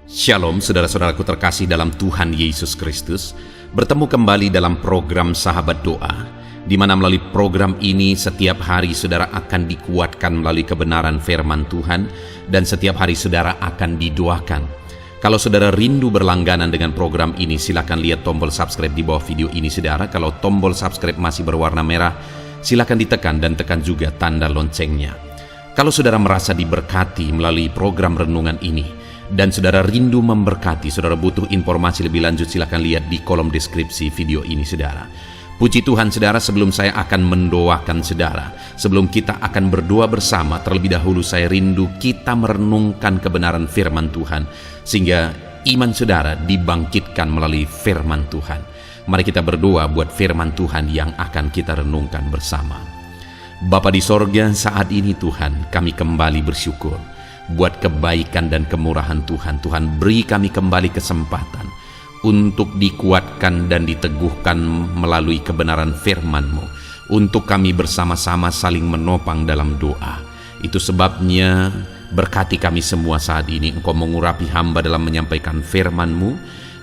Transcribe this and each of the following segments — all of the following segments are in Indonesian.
Shalom saudara-saudaraku terkasih dalam Tuhan Yesus Kristus. Bertemu kembali dalam program Sahabat Doa, di mana melalui program ini setiap hari saudara akan dikuatkan melalui kebenaran firman Tuhan, dan setiap hari saudara akan didoakan. Kalau saudara rindu berlangganan dengan program ini, silakan lihat tombol subscribe di bawah video ini saudara. Kalau tombol subscribe masih berwarna merah, silakan ditekan dan tekan juga tanda loncengnya. Kalau saudara merasa diberkati melalui program renungan ini, dan saudara rindu memberkati, saudara butuh informasi lebih lanjut, silakan lihat di kolom deskripsi video ini saudara. Puji Tuhan saudara, sebelum saya akan mendoakan saudara, sebelum kita akan berdoa bersama, terlebih dahulu saya rindu kita merenungkan kebenaran firman Tuhan, sehingga iman saudara dibangkitkan melalui firman Tuhan. Mari kita berdoa buat firman Tuhan yang akan kita renungkan bersama. Bapa di sorga, saat ini Tuhan, kami kembali bersyukur buat kebaikan dan kemurahan Tuhan. Tuhan, beri kami kembali kesempatan untuk dikuatkan dan diteguhkan melalui kebenaran firman-Mu, untuk kami bersama-sama saling menopang dalam doa. Itu sebabnya berkati kami semua saat ini. Engkau mengurapi hamba dalam menyampaikan firman-Mu,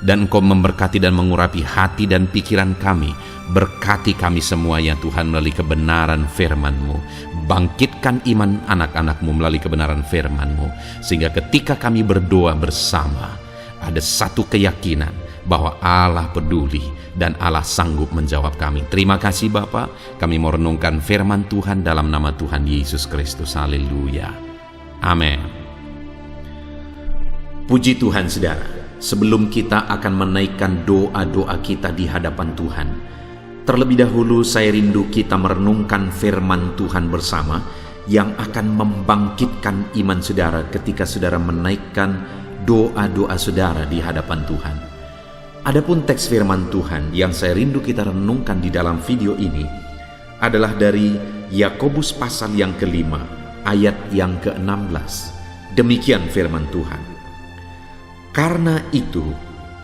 dan Engkau memberkati dan mengurapi hati dan pikiran kami. Berkati kami semua ya Tuhan melalui kebenaran firman-Mu. Bangkitkan iman anak-anak-Mu melalui kebenaran firman-Mu, sehingga ketika kami berdoa bersama, ada satu keyakinan bahwa Allah peduli dan Allah sanggup menjawab kami. Terima kasih Bapa, kami mau renungkan firman Tuhan dalam nama Tuhan Yesus Kristus. Haleluya. Amin. Puji Tuhan saudara, sebelum kita akan menaikkan doa-doa kita di hadapan Tuhan, terlebih dahulu saya rindu kita merenungkan firman Tuhan bersama yang akan membangkitkan iman saudara ketika saudara menaikkan doa-doa saudara di hadapan Tuhan. Adapun teks firman Tuhan yang saya rindu kita renungkan di dalam video ini adalah dari Yakobus pasal yang kelima, ayat yang ke-16. Demikian firman Tuhan. Karena itu,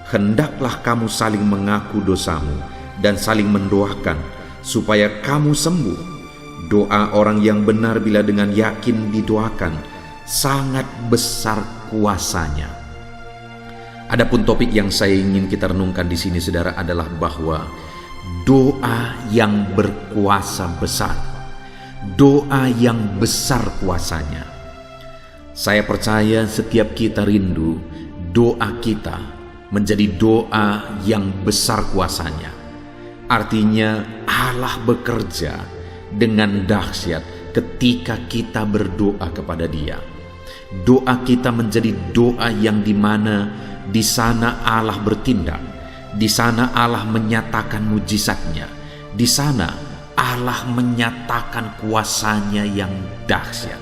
hendaklah kamu saling mengaku dosamu dan saling mendoakan supaya kamu sembuh. Doa orang yang benar bila dengan yakin didoakan sangat besar kuasanya. Adapun topik yang saya ingin kita renungkan di sini saudara adalah bahwa doa yang berkuasa besar. Doa yang besar kuasanya. Saya percaya setiap kita rindu doa kita menjadi doa yang besar kuasanya. Artinya Allah bekerja dengan dahsyat ketika kita berdoa kepada Dia. Doa kita menjadi doa yang dimana di sana Allah bertindak, di sana Allah menyatakan mujizatnya, di sana Allah menyatakan kuasanya yang dahsyat.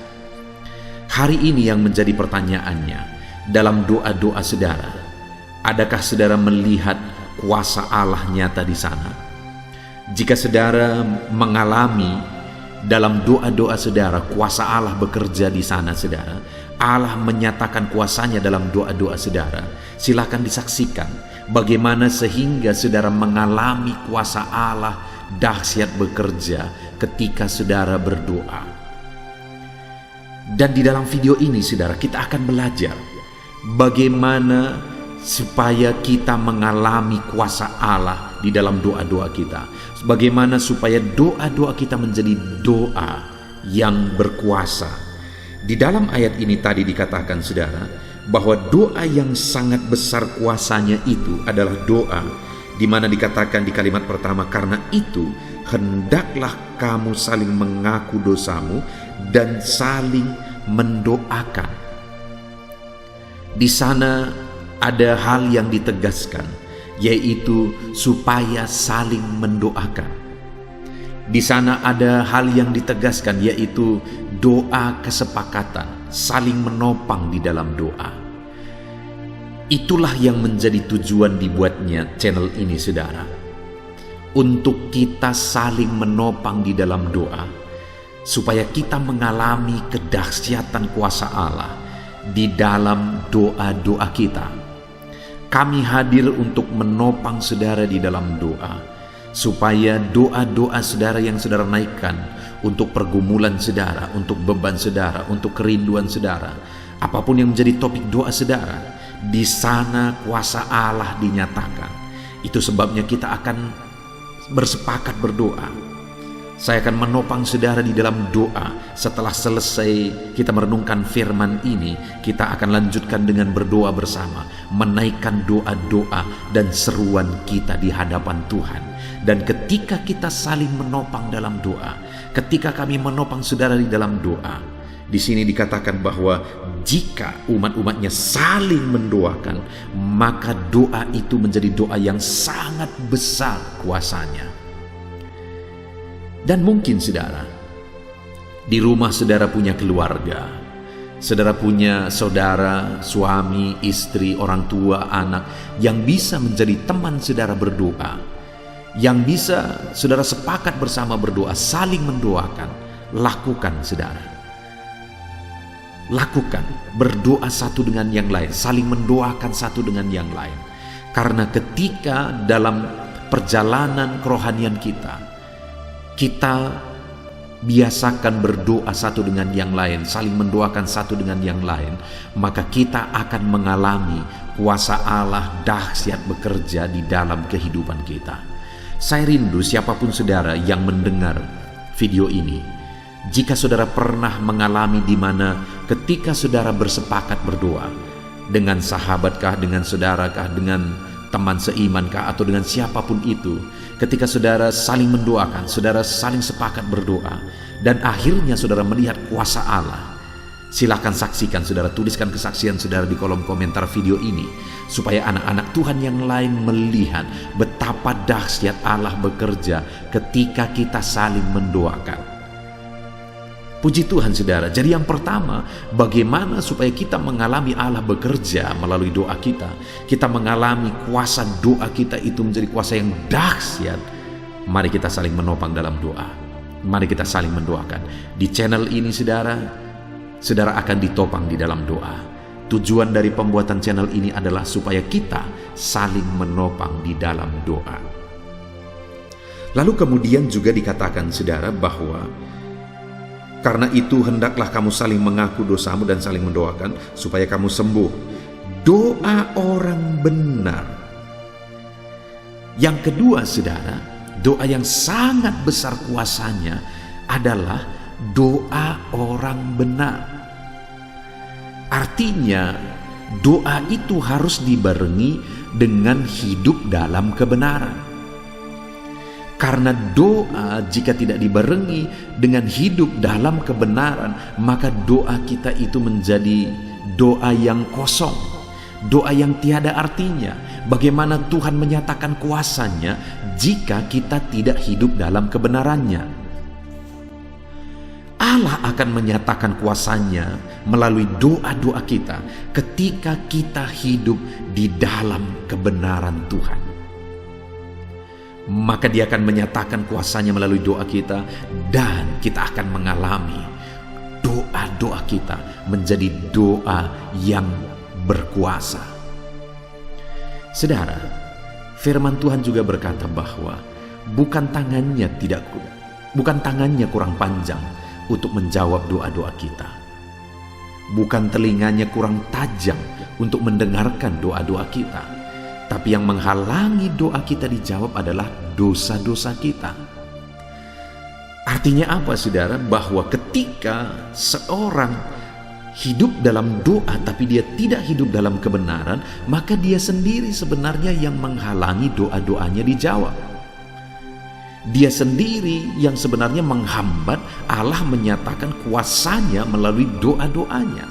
Hari ini yang menjadi pertanyaannya dalam doa-doa saudara, adakah saudara melihat kuasa Allah nyata di sana? Jika saudara mengalami dalam doa-doa saudara kuasa Allah bekerja di sana saudara, Allah menyatakan kuasanya dalam doa-doa saudara, silakan disaksikan bagaimana sehingga saudara mengalami kuasa Allah dahsyat bekerja ketika saudara berdoa. Dan di dalam video ini saudara, kita akan belajar bagaimana supaya kita mengalami kuasa Allah di dalam doa-doa kita. Bagaimana supaya doa-doa kita menjadi doa yang berkuasa. Di dalam ayat ini tadi dikatakan saudara, bahwa doa yang sangat besar kuasanya itu adalah doa di mana dikatakan di kalimat pertama, karena itu hendaklah kamu saling mengaku dosamu dan saling mendoakan. Di sana ada hal yang ditegaskan, yaitu supaya saling mendoakan. Di sana ada hal yang ditegaskan, yaitu doa kesepakatan, saling menopang di dalam doa. Itulah yang menjadi tujuan dibuatnya channel ini saudara, untuk kita saling menopang di dalam doa, supaya kita mengalami kedahsyatan kuasa Allah di dalam doa-doa kita. Kami hadir untuk menopang saudara di dalam doa, supaya doa-doa saudara yang saudara naikkan untuk pergumulan saudara, untuk beban saudara, untuk kerinduan saudara, apapun yang menjadi topik doa saudara, Di sana kuasa Allah dinyatakan. Itu sebabnya kita akan bersepakat berdoa. Saya akan menopang saudara di dalam doa. Setelah selesai kita merenungkan firman ini, kita akan lanjutkan dengan berdoa bersama, menaikkan doa-doa dan seruan kita di hadapan Tuhan. Dan ketika kita saling menopang dalam doa, ketika kami menopang saudara di dalam doa, di sini dikatakan bahwa jika umat-umatnya saling mendoakan, maka doa itu menjadi doa yang sangat besar kuasanya. Dan mungkin saudara, di rumah saudara punya keluarga, saudara punya saudara, suami, istri, orang tua, anak yang bisa menjadi teman saudara berdoa, yang bisa saudara sepakat bersama berdoa, saling mendoakan. Lakukan saudara, lakukan, berdoa satu dengan yang lain, saling mendoakan satu dengan yang lain. Karena ketika dalam perjalanan kerohanian kita biasakan berdoa satu dengan yang lain, saling mendoakan satu dengan yang lain, maka kita akan mengalami kuasa Allah dahsyat bekerja di dalam kehidupan kita. Saya rindu siapapun saudara yang mendengar video ini, jika saudara pernah mengalami di mana ketika saudara bersepakat berdoa dengan sahabatkah, dengan saudarakah, dengan teman seimankah, atau dengan siapapun itu, ketika saudara saling mendoakan, saudara saling sepakat berdoa, dan akhirnya saudara melihat kuasa Allah, silakan saksikan saudara, tuliskan kesaksian saudara di kolom komentar video ini, supaya anak-anak Tuhan yang lain melihat betapa dahsyat Allah bekerja ketika kita saling mendoakan. Puji Tuhan saudara. Jadi yang pertama, bagaimana supaya kita mengalami Allah bekerja melalui doa kita, kita mengalami kuasa doa kita itu menjadi kuasa yang dahsyat. Mari kita saling menopang dalam doa. Mari kita saling mendoakan. Di channel ini saudara akan ditopang di dalam doa. Tujuan dari pembuatan channel ini adalah supaya kita saling menopang di dalam doa. Lalu kemudian juga dikatakan saudara bahwa karena itu hendaklah kamu saling mengaku dosamu dan saling mendoakan supaya kamu sembuh. Doa orang benar. Yang kedua saudara, doa yang sangat besar kuasanya adalah doa orang benar. Artinya doa itu harus dibarengi dengan hidup dalam kebenaran. Karena doa jika tidak dibarengi dengan hidup dalam kebenaran, maka doa kita itu menjadi doa yang kosong, doa yang tiada artinya. Bagaimana Tuhan menyatakan kuasanya jika kita tidak hidup dalam kebenarannya? Allah akan menyatakan kuasanya melalui doa-doa kita ketika kita hidup di dalam kebenaran Tuhan. Maka Dia akan menyatakan kuasanya melalui doa kita, dan kita akan mengalami doa-doa kita menjadi doa yang berkuasa. Saudara, firman Tuhan juga berkata bahwa bukan tangannya kurang panjang untuk menjawab doa-doa kita. Bukan telinganya kurang tajam untuk mendengarkan doa-doa kita. Tapi yang menghalangi doa kita dijawab adalah dosa-dosa kita. Artinya apa saudara? Bahwa ketika seorang hidup dalam doa tapi dia tidak hidup dalam kebenaran, maka dia sendiri sebenarnya yang menghalangi doa-doanya dijawab. Dia sendiri yang sebenarnya menghambat Allah menyatakan kuasanya melalui doa-doanya.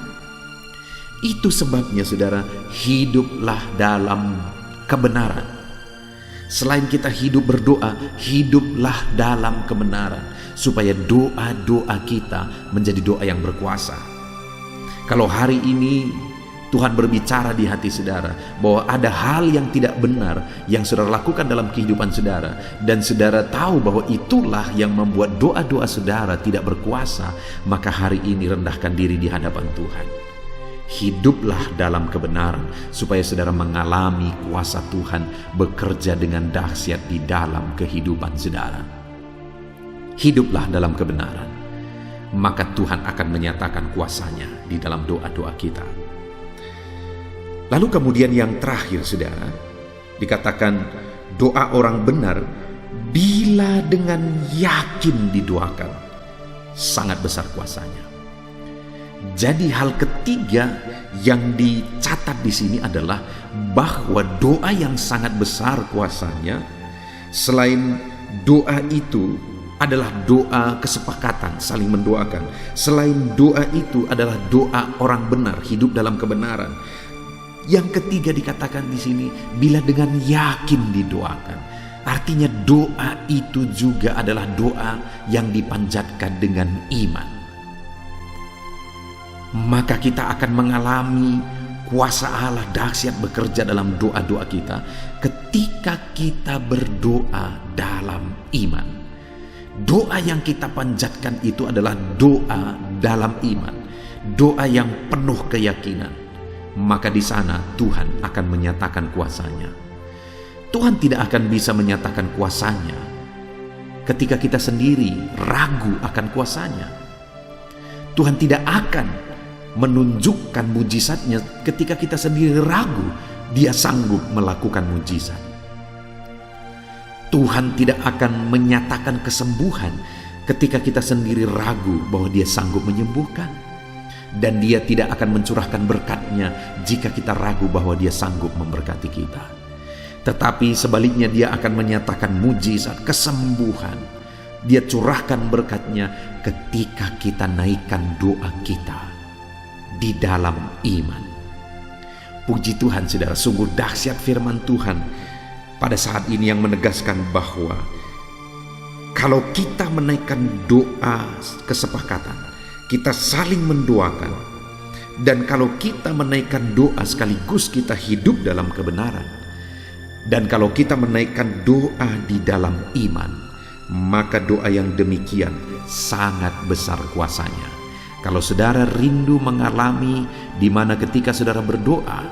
Itu sebabnya saudara, hiduplah dalam kebenaran. Selain kita hidup berdoa, hiduplah dalam kebenaran, supaya doa-doa kita menjadi doa yang berkuasa. Kalau hari ini Tuhan berbicara di hati saudara bahwa ada hal yang tidak benar yang saudara lakukan dalam kehidupan saudara, dan saudara tahu bahwa itulah yang membuat doa-doa saudara tidak berkuasa, maka hari ini rendahkan diri di hadapan Tuhan. Hiduplah dalam kebenaran supaya saudara mengalami kuasa Tuhan bekerja dengan dahsyat di dalam kehidupan saudara. Hiduplah dalam kebenaran, maka Tuhan akan menyatakan kuasanya di dalam doa-doa kita. Lalu kemudian yang terakhir saudara, dikatakan doa orang benar bila dengan yakin didoakan, sangat besar kuasanya. Jadi hal ketiga yang dicatat di sini adalah bahwa doa yang sangat besar kuasanya, selain doa itu adalah doa kesepakatan, saling mendoakan. Selain doa itu adalah doa orang benar, hidup dalam kebenaran. Yang ketiga dikatakan di sini, bila dengan yakin didoakan. Artinya doa itu juga adalah doa yang dipanjatkan dengan iman. Maka kita akan mengalami kuasa Allah dahsyat bekerja dalam doa-doa kita ketika kita berdoa dalam iman. Doa yang kita panjatkan itu adalah doa dalam iman, doa yang penuh keyakinan. Maka di sana Tuhan akan menyatakan kuasanya. Tuhan tidak akan bisa menyatakan kuasanya ketika kita sendiri ragu akan kuasanya. Tuhan tidak akan menunjukkan mujizatnya ketika kita sendiri ragu Dia sanggup melakukan mujizat. Tuhan tidak akan menyatakan kesembuhan ketika kita sendiri ragu bahwa Dia sanggup menyembuhkan. Dan Dia tidak akan mencurahkan berkat-Nya jika kita ragu bahwa Dia sanggup memberkati kita. Tetapi sebaliknya Dia akan menyatakan mujizat, kesembuhan. Dia curahkan berkat-Nya ketika kita naikkan doa kita di dalam iman. Puji Tuhan saudara, sungguh dahsyat firman Tuhan pada saat ini yang menegaskan bahwa kalau kita menaikkan doa kesepakatan, kita saling mendoakan, dan kalau kita menaikkan doa sekaligus kita hidup dalam kebenaran, dan kalau kita menaikkan doa di dalam iman, maka doa yang demikian sangat besar kuasanya. Kalau saudara rindu mengalami di mana ketika saudara berdoa,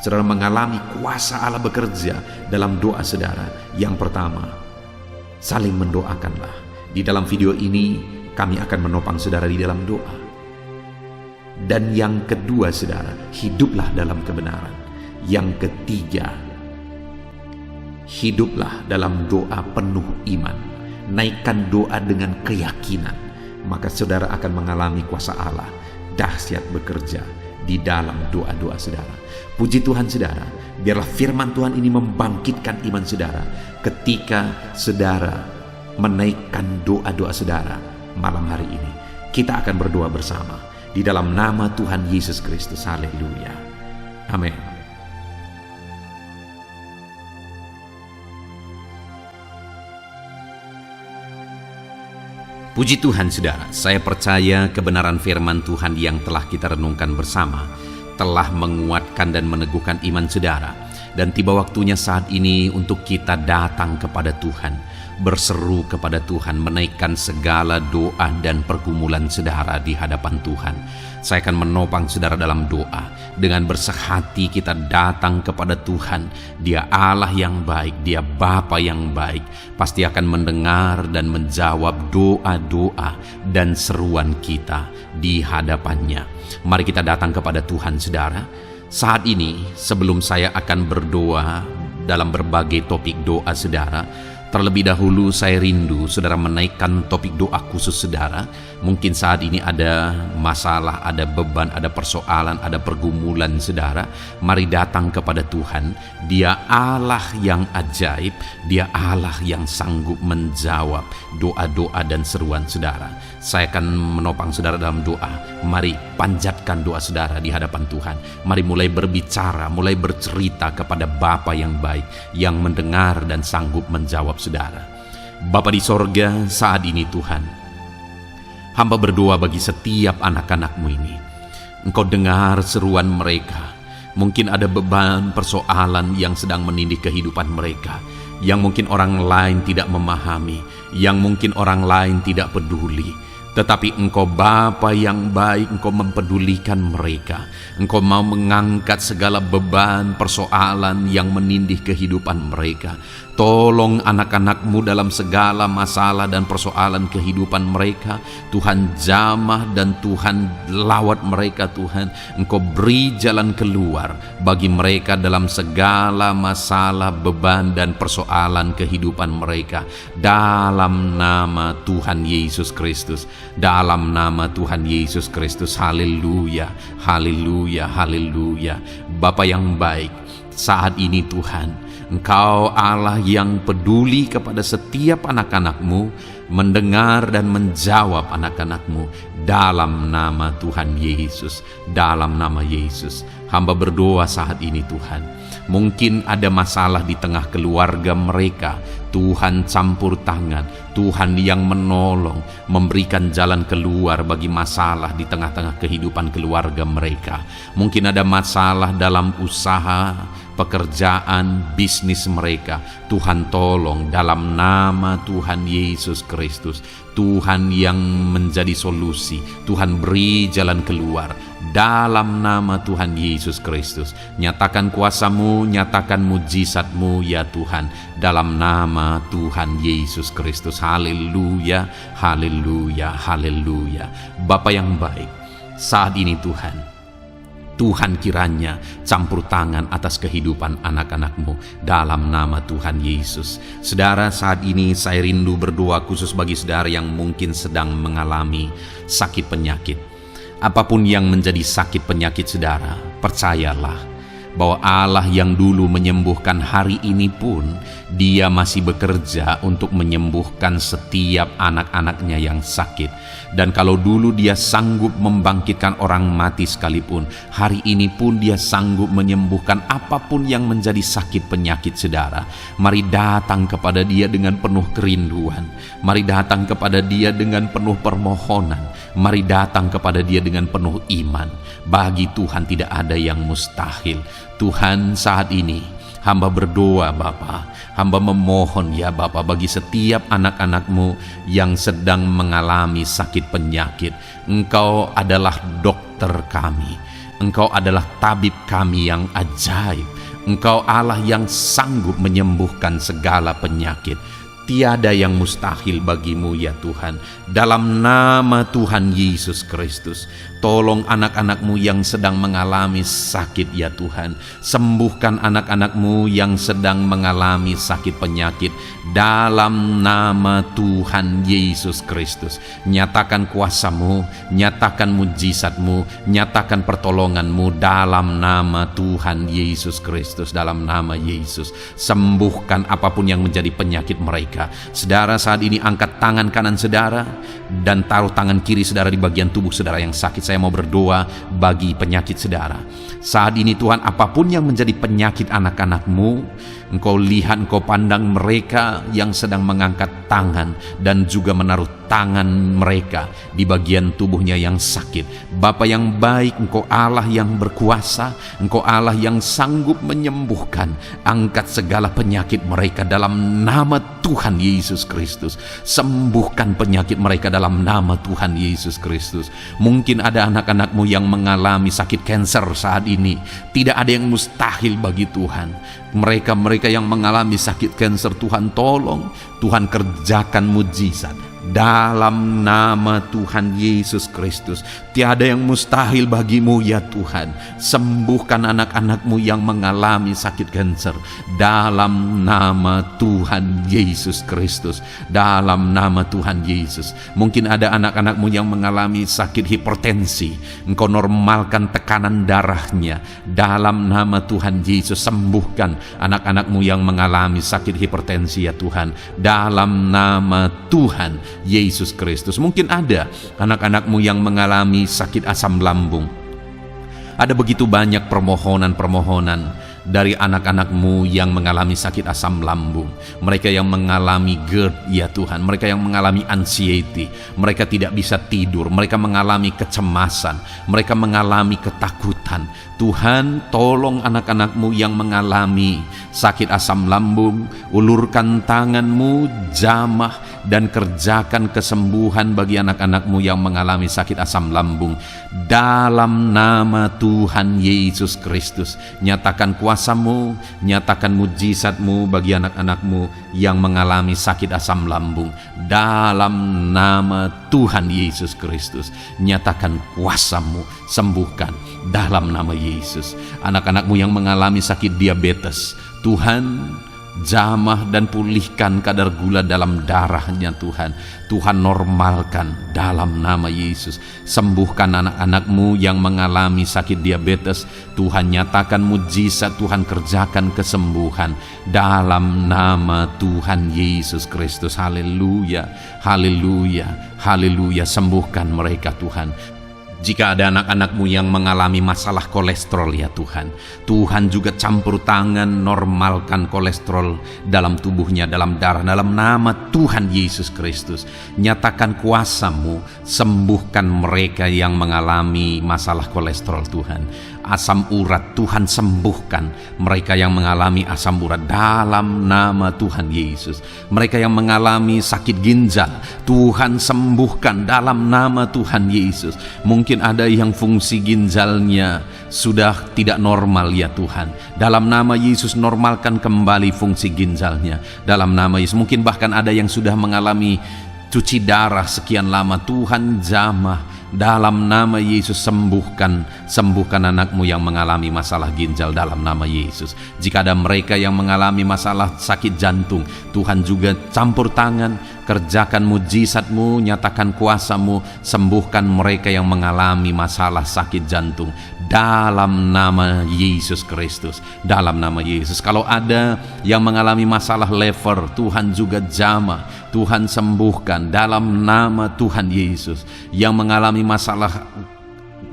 saudara mengalami kuasa Allah bekerja dalam doa saudara. Yang pertama, saling mendoakanlah. Di dalam video ini kami akan menopang saudara di dalam doa. Dan yang kedua saudara, hiduplah dalam kebenaran. Yang ketiga, hiduplah dalam doa penuh iman. Naikkan doa dengan keyakinan. Maka saudara akan mengalami kuasa Allah dahsyat bekerja di dalam doa-doa saudara. Puji Tuhan saudara, biarlah firman Tuhan ini membangkitkan iman saudara ketika saudara menaikkan doa-doa saudara malam hari ini. Kita akan berdoa bersama di dalam nama Tuhan Yesus Kristus. Haleluya. Amin. Puji Tuhan saudara, saya percaya kebenaran firman Tuhan yang telah kita renungkan bersama telah menguatkan dan meneguhkan iman saudara. Dan tiba waktunya saat ini untuk kita datang kepada Tuhan, berseru kepada Tuhan, menaikkan segala doa dan pergumulan saudara di hadapan Tuhan. Saya akan menopang saudara dalam doa. Dengan bersehati kita datang kepada Tuhan. Dia Allah yang baik, Dia Bapa yang baik. Pasti akan mendengar dan menjawab doa-doa dan seruan kita di hadapannya. Mari kita datang kepada Tuhan saudara. Saat ini sebelum saya akan berdoa dalam berbagai topik doa saudara, terlebih dahulu saya rindu saudara menaikkan topik doa khusus saudara. Mungkin saat ini ada masalah, ada beban, ada persoalan, ada pergumulan saudara. Mari datang kepada Tuhan. Dia Allah yang ajaib, Dia Allah yang sanggup menjawab doa-doa dan seruan saudara. Saya akan menopang saudara dalam doa. Mari panjatkan doa saudara di hadapan Tuhan. Mari mulai berbicara, mulai bercerita kepada Bapa yang baik, yang mendengar dan sanggup menjawab saudara. Bapa di sorga, saat ini Tuhan, hamba berdoa bagi setiap anak-anak-Mu ini. Engkau dengar seruan mereka. Mungkin ada beban persoalan yang sedang menindih kehidupan mereka, yang mungkin orang lain tidak memahami, yang mungkin orang lain tidak peduli. Tetapi Engkau Bapa yang baik, Engkau mempedulikan mereka. Engkau mau mengangkat segala beban, persoalan yang menindih kehidupan mereka. Tolong anak-anak-Mu dalam segala masalah dan persoalan kehidupan mereka. Tuhan jamah dan Tuhan lawat mereka Tuhan. Engkau beri jalan keluar bagi mereka dalam segala masalah, beban dan persoalan kehidupan mereka. Dalam nama Tuhan Yesus Kristus. Dalam nama Tuhan Yesus Kristus. Haleluya, haleluya, haleluya. Bapa yang baik, saat ini Tuhan, Engkau Allah yang peduli kepada setiap anak-anak-Mu, mendengar dan menjawab anak-anak-Mu dalam nama Tuhan Yesus. Dalam nama Yesus, hamba berdoa saat ini Tuhan. Mungkin ada masalah di tengah keluarga mereka. Tuhan campur tangan, Tuhan yang menolong, memberikan jalan keluar bagi masalah di tengah-tengah kehidupan keluarga mereka. Mungkin ada masalah dalam usaha, pekerjaan, bisnis mereka. Tuhan tolong dalam nama Tuhan Yesus Kristus. Tuhan yang menjadi solusi, Tuhan beri jalan keluar dalam nama Tuhan Yesus Kristus. Nyatakan kuasa-Mu, nyatakan mujizat-Mu ya Tuhan, dalam nama Tuhan Yesus Kristus. Haleluya, haleluya, haleluya. Bapa yang baik, saat ini Tuhan kiranya campur tangan atas kehidupan anak-anak-Mu dalam nama Tuhan Yesus. Saudara, saat ini saya rindu berdoa khusus bagi saudara yang mungkin sedang mengalami sakit penyakit. Apapun yang menjadi sakit penyakit saudara, percayalah bahwa Allah yang dulu menyembuhkan hari ini pun Dia masih bekerja untuk menyembuhkan setiap anak-anaknya yang sakit. Dan kalau dulu Dia sanggup membangkitkan orang mati sekalipun, hari ini pun Dia sanggup menyembuhkan apapun yang menjadi sakit penyakit saudara. Mari datang kepada Dia dengan penuh kerinduan. Mari datang kepada Dia dengan penuh permohonan. Mari datang kepada Dia dengan penuh iman. Bagi Tuhan tidak ada yang mustahil. Tuhan, saat ini hamba berdoa Bapa, hamba memohon ya Bapa bagi setiap anak-anak-Mu yang sedang mengalami sakit penyakit. Engkau adalah dokter kami, Engkau adalah tabib kami yang ajaib. Engkau Allah yang sanggup menyembuhkan segala penyakit. Tiada yang mustahil bagimu ya Tuhan. Dalam nama Tuhan Yesus Kristus, tolong anak-anak-Mu yang sedang mengalami sakit ya Tuhan. Sembuhkan anak-anak-Mu yang sedang mengalami sakit penyakit. Dalam nama Tuhan Yesus Kristus, nyatakan kuasa-Mu, nyatakan mujizat-Mu, nyatakan pertolongan-Mu dalam nama Tuhan Yesus Kristus. Dalam nama Yesus, sembuhkan apapun yang menjadi penyakit mereka. Saudara, saat ini angkat tangan kanan saudara dan taruh tangan kiri saudara di bagian tubuh saudara yang sakit. Saya mau berdoa bagi penyakit saudara. Saat ini Tuhan, apapun yang menjadi penyakit anak-anak-Mu, Engkau lihat, Engkau pandang mereka yang sedang mengangkat tangan dan juga menaruh tangan mereka di bagian tubuhnya yang sakit. Bapa yang baik, Engkau Allah yang berkuasa, Engkau Allah yang sanggup menyembuhkan. Angkat segala penyakit mereka dalam nama Tuhan Yesus Kristus. Sembuhkan penyakit mereka dalam nama Tuhan Yesus Kristus. Mungkin ada anak-anak-Mu yang mengalami sakit kanker saat ini. Tidak ada yang mustahil bagi Tuhan. Mereka yang mengalami sakit kanker, Tuhan tolong, Tuhan kerjakan mujizat dalam nama Tuhan Yesus Kristus. Tiada yang mustahil bagimu ya Tuhan. Sembuhkan anak-anak-Mu yang mengalami sakit kanker dalam nama Tuhan Yesus Kristus. Dalam nama Tuhan Yesus. Mungkin ada anak-anak-Mu yang mengalami sakit hipertensi. Engkau normalkan tekanan darahnya dalam nama Tuhan Yesus. Sembuhkan anak-anak-Mu yang mengalami sakit hipertensi ya Tuhan, dalam nama Tuhan Yesus Kristus. Mungkin ada anak-anak-Mu yang mengalami sakit asam lambung. Ada begitu banyak permohonan-permohonan dari anak-anak-Mu yang mengalami sakit asam lambung. Mereka yang mengalami GERD ya Tuhan. Mereka yang mengalami anxiety. Mereka tidak bisa tidur. Mereka mengalami kecemasan. Mereka mengalami ketakutan. Tuhan, tolong anak-anak-Mu yang mengalami sakit asam lambung. Ulurkan tangan-Mu, jamah dan kerjakan kesembuhan bagi anak-anak-Mu yang mengalami sakit asam lambung. Dalam nama Tuhan Yesus Kristus, nyatakan kuasa-Mu, nyatakan mujizat-Mu bagi anak-anak-Mu yang mengalami sakit asam lambung. Dalam nama Tuhan Yesus Kristus, nyatakan kuasa-Mu, sembuhkan dalam nama Yesus. Anak-anak-Mu yang mengalami sakit diabetes, Tuhan, jamah dan pulihkan kadar gula dalam darahnya Tuhan. Tuhan normalkan dalam nama Yesus. Sembuhkan anak-anak-Mu yang mengalami sakit diabetes. Tuhan nyatakan mujizat, Tuhan kerjakan kesembuhan dalam nama Tuhan Yesus Kristus. Haleluya, haleluya, haleluya. Sembuhkan mereka Tuhan. Jika ada anak-anak-Mu yang mengalami masalah kolesterol ya Tuhan, Tuhan juga campur tangan, normalkan kolesterol dalam tubuhnya, dalam darah, dalam nama Tuhan Yesus Kristus. Nyatakan kuasa-Mu, sembuhkan mereka yang mengalami masalah kolesterol Tuhan. Asam urat, Tuhan sembuhkan mereka yang mengalami asam urat dalam nama Tuhan Yesus. Mereka yang mengalami sakit ginjal, Tuhan sembuhkan dalam nama Tuhan Yesus. Mungkin ada yang fungsi ginjalnya sudah tidak normal ya Tuhan. Dalam nama Yesus normalkan kembali fungsi ginjalnya. Dalam nama Yesus. Mungkin bahkan ada yang sudah mengalami cuci darah sekian lama, Tuhan jamah. Dalam nama Yesus sembuhkan anak-Mu yang mengalami masalah ginjal dalam nama Yesus. Jika ada mereka yang mengalami masalah sakit jantung, Tuhan juga campur tangan, kerjakan mujizat-Mu, nyatakan kuasa-Mu, sembuhkan mereka yang mengalami masalah sakit jantung dalam nama Yesus Kristus. Dalam nama Yesus. Kalau ada yang mengalami masalah lever, Tuhan juga jamah, Tuhan sembuhkan dalam nama Tuhan Yesus. Yang mengalami masalah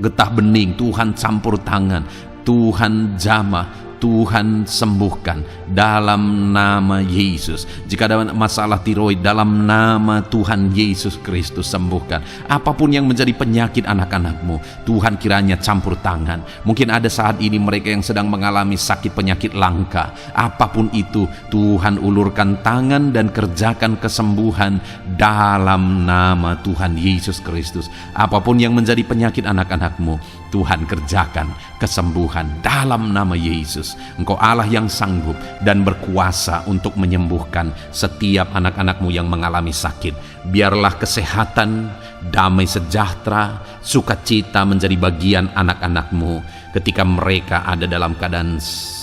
getah bening, Tuhan campur tangan, Tuhan jamah, Tuhan sembuhkan dalam nama Yesus. Jika ada masalah tiroid, dalam nama Tuhan Yesus Kristus sembuhkan. Apapun yang menjadi penyakit anak-anak-Mu, Tuhan kiranya campur tangan. Mungkin ada saat ini mereka yang sedang mengalami sakit penyakit langka. Apapun itu, Tuhan ulurkan tangan dan kerjakan kesembuhan dalam nama Tuhan Yesus Kristus. Apapun yang menjadi penyakit anak-anak-Mu, Tuhan kerjakan kesembuhan dalam nama Yesus. Engkau Allah yang sanggup dan berkuasa untuk menyembuhkan setiap anak-anak-Mu yang mengalami sakit. Biarlah kesehatan, damai sejahtera, sukacita menjadi bagian anak-anak-Mu ketika mereka ada dalam keadaan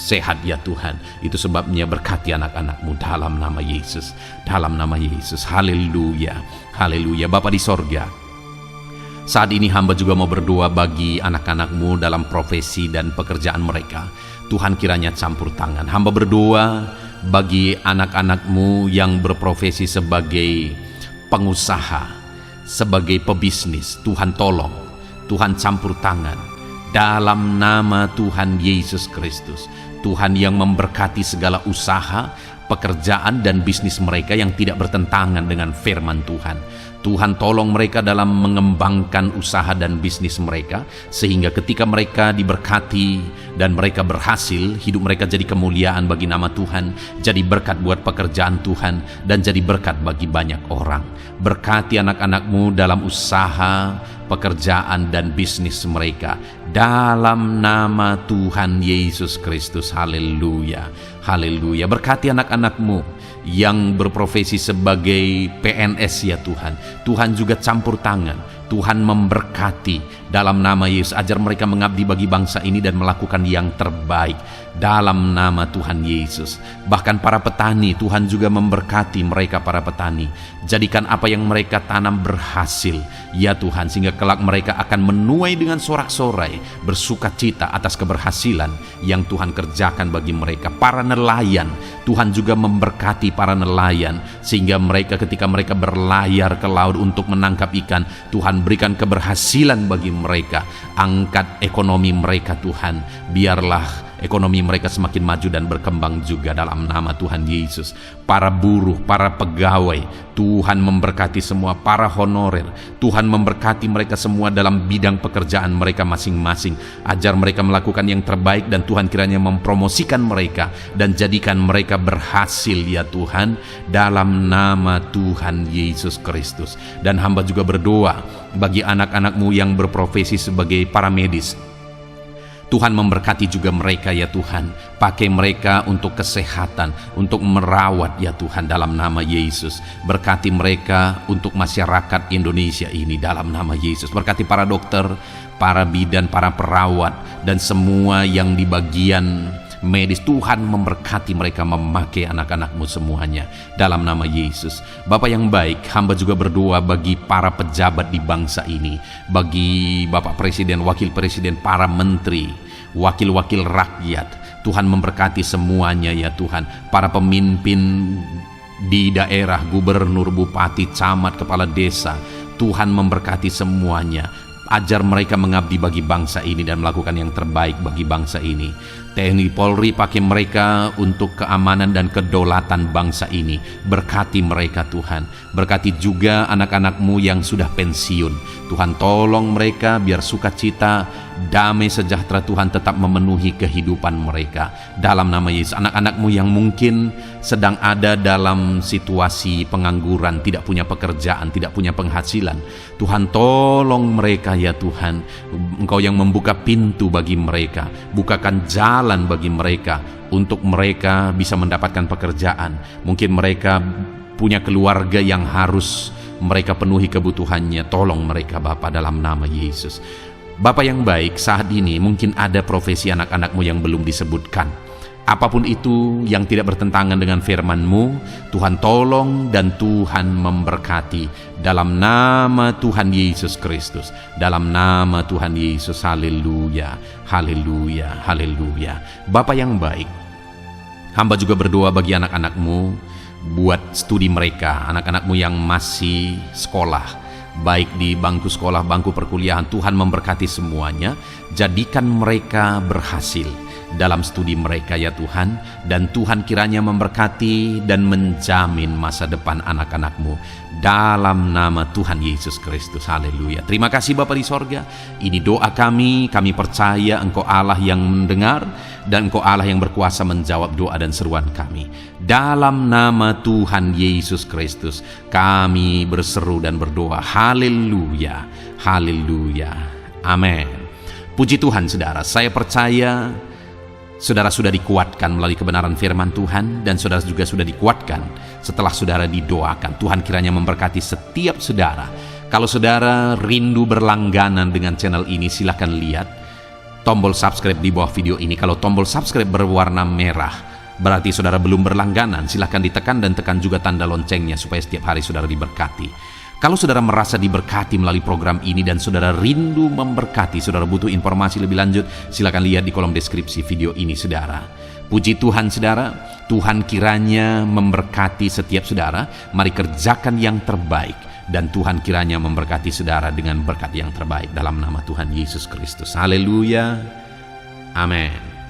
sehat ya Tuhan. Itu sebabnya berkati anak-anak-Mu dalam nama Yesus. Dalam nama Yesus. Haleluya, haleluya. Bapa di sorga, saat ini hamba juga mau berdoa bagi anak-anak-Mu dalam profesi dan pekerjaan mereka. Tuhan kiranya campur tangan. Hamba berdoa bagi anak-anak-Mu yang berprofesi sebagai pengusaha, sebagai pebisnis. Tuhan tolong, Tuhan campur tangan dalam nama Tuhan Yesus Kristus. Tuhan yang memberkati segala usaha, pekerjaan dan bisnis mereka yang tidak bertentangan dengan firman Tuhan. Tuhan tolong mereka dalam mengembangkan usaha dan bisnis mereka, sehingga ketika mereka diberkati dan mereka berhasil, hidup mereka jadi kemuliaan bagi nama Tuhan, jadi berkat buat pekerjaan Tuhan, dan jadi berkat bagi banyak orang. Berkati anak-anak-Mu dalam usaha, pekerjaan dan bisnis mereka dalam nama Tuhan Yesus Kristus. Haleluya, haleluya. Berkati anak-anak-Mu yang berprofesi sebagai PNS ya Tuhan. Tuhan juga campur tangan, Tuhan memberkati dalam nama Yesus. Ajar mereka mengabdi bagi bangsa ini dan melakukan yang terbaik dalam nama Tuhan Yesus. Bahkan para petani, Tuhan juga memberkati mereka para petani. Jadikan apa yang mereka tanam berhasil ya Tuhan, sehingga kelak mereka akan menuai dengan sorak-sorai, bersukacita atas keberhasilan yang Tuhan kerjakan bagi mereka. Para nelayan, Tuhan juga memberkati para nelayan, sehingga mereka ketika mereka berlayar ke laut untuk menangkap ikan, Tuhan berikan keberhasilan bagi mereka. Angkat ekonomi mereka Tuhan. Biarlah ekonomi mereka semakin maju dan berkembang juga dalam nama Tuhan Yesus. Para buruh, para pegawai, Tuhan memberkati semua. Para honorer, Tuhan memberkati mereka semua dalam bidang pekerjaan mereka masing-masing. Ajar mereka melakukan yang terbaik, dan Tuhan kiranya mempromosikan mereka dan jadikan mereka berhasil ya Tuhan, dalam nama Tuhan Yesus Kristus. Dan hamba juga berdoa bagi anak-anak-Mu yang berprofesi sebagai para medis. Tuhan memberkati juga mereka ya Tuhan. Pakai mereka untuk kesehatan, untuk merawat ya Tuhan, dalam nama Yesus. Berkati mereka untuk masyarakat Indonesia ini dalam nama Yesus. Berkati para dokter, para bidan, para perawat, dan semua yang di bagian medis. Tuhan memberkati mereka, memakai anak-anak-Mu semuanya dalam nama Yesus. Bapa yang baik, hamba juga berdoa bagi para pejabat di bangsa ini, bagi Bapak Presiden, Wakil Presiden, para menteri, wakil-wakil rakyat. Tuhan memberkati semuanya ya Tuhan. Para pemimpin di daerah, gubernur, bupati, camat, kepala desa, Tuhan memberkati semuanya. Ajar mereka mengabdi bagi bangsa ini dan melakukan yang terbaik bagi bangsa ini. TNI Polri, pakai mereka untuk keamanan dan kedaulatan bangsa ini. Berkati mereka Tuhan. Berkati juga anak-anak-Mu yang sudah pensiun. Tuhan tolong mereka biar sukacita, damai sejahtera Tuhan tetap memenuhi kehidupan mereka dalam nama Yesus. Anak-anak-Mu yang mungkin sedang ada dalam situasi pengangguran, tidak punya pekerjaan, tidak punya penghasilan, Tuhan tolong mereka ya Tuhan. Engkau yang membuka pintu bagi mereka, bukakan jalan bagi mereka untuk mereka bisa mendapatkan pekerjaan. Mungkin mereka punya keluarga yang harus mereka penuhi kebutuhannya. Tolong mereka Bapa dalam nama Yesus. Bapa yang baik, saat ini mungkin ada profesi anak-anak-Mu yang belum disebutkan. Apapun itu yang tidak bertentangan dengan firman-Mu, Tuhan tolong dan Tuhan memberkati dalam nama Tuhan Yesus Kristus. Dalam nama Tuhan Yesus, haleluya, haleluya, haleluya. Bapa yang baik, hamba juga berdoa bagi anak-anak-Mu, buat studi mereka, anak-anak-Mu yang masih sekolah, baik di bangku sekolah, bangku perkuliahan. Tuhan memberkati semuanya, jadikan mereka berhasil dalam studi mereka ya Tuhan. Dan Tuhan kiranya memberkati dan menjamin masa depan anak-anak-Mu dalam nama Tuhan Yesus Kristus, haleluya. Terima kasih Bapa di sorga. Ini doa kami percaya Engkau Allah yang mendengar, dan Engkau Allah yang berkuasa menjawab doa dan seruan kami. Dalam nama Tuhan Yesus Kristus kami berseru dan berdoa, haleluya, haleluya, amin. Puji Tuhan saudara, saya percaya saudara sudah dikuatkan melalui kebenaran firman Tuhan, dan saudara juga sudah dikuatkan setelah saudara didoakan. Tuhan kiranya memberkati setiap saudara. Kalau saudara rindu berlangganan dengan channel ini, silahkan lihat tombol subscribe di bawah video ini. Kalau tombol subscribe berwarna merah, berarti saudara belum berlangganan. Silahkan ditekan dan tekan juga tanda loncengnya supaya setiap hari saudara diberkati. Kalau saudara merasa diberkati melalui program ini dan saudara rindu memberkati, saudara butuh informasi lebih lanjut, silakan lihat di kolom deskripsi video ini saudara. Puji Tuhan saudara, Tuhan kiranya memberkati setiap saudara. Mari kerjakan yang terbaik, dan Tuhan kiranya memberkati saudara dengan berkat yang terbaik dalam nama Tuhan Yesus Kristus. Haleluya, amin.